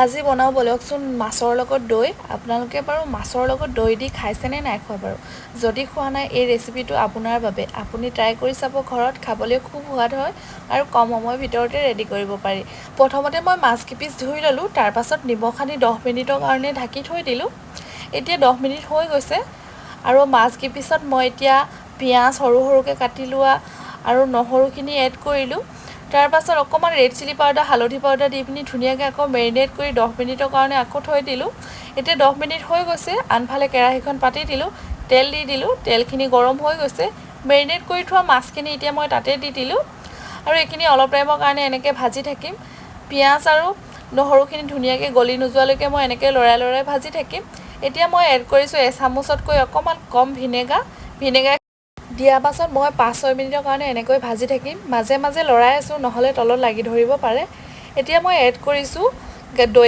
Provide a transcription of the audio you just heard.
আজি বনাও বলকচোন মাছৰ লগত দৈ আপোনালোকে বাৰু মাছৰ লগত দৈ দি খাইছে নে নাই খোৱা বাৰু যদি খোৱা নাই এই ৰেচিপিটো আপোনাৰ বাবে আপুনি ট্ৰাই কৰি চাব ঘৰত খাবলৈ খুব সোৱাদ হয় আৰু কম সময়ৰ ভিতৰতে ৰেডি কৰিব পাৰি প্ৰথমতে মই মাছ কিপিছ ধুই ললোঁ তাৰ পাছত নিমখ সানি 10 মিনিটৰ কাৰণে ঢাকি থৈ দিলোঁ এতিয়া 10 মিনিট হৈ গৈছে আৰু মাছ কিপিছত মই এতিয়া পিয়াজ সৰু সৰুকৈ কাটি লোৱা আৰু নহৰুখিনি এড কৰিলোঁ তাৰ পাছত অকমান ৰেড চিলি পাউডাৰ হালধি পাউডাৰ দি পিনি ধুনীয়াকৈ আকৌ মেৰিনেট কৰি 10 মিনিটৰ কাৰণে আকৌ থৈ দিলোঁ এতিয়া 10 মিনিট হৈ গৈছে আনফালে কেৰাহীখন পাতি দিলোঁ তেল দি দিলোঁ তেলখিনি গৰম হৈ গৈছে মেৰিনেট কৰি থোৱা মাছখিনি এতিয়া মই তাতে দি দিলোঁ আৰু এইখিনি অলপ টাইমৰ কাৰণে এনেকৈ ভাজি থাকিম পিয়াজ আৰু নহৰুখিনি ধুনীয়াকৈ গলি নোযোৱালৈকে মই এনেকৈ লৰাই লৰাই ভাজি থাকিম এতিয়া মই এড কৰিছোঁ এচামুচতকৈ অকমান কম ভিনেগাৰ দিয়াৰ পাছত মই 5-6 মিনিটৰ কাৰণে এনেকৈ ভাজি থাকিম মাজে মাজে লৰাই আছোঁ নহ'লে তলত লাগি ধৰিব পাৰে এতিয়া মই এড কৰিছোঁ দৈ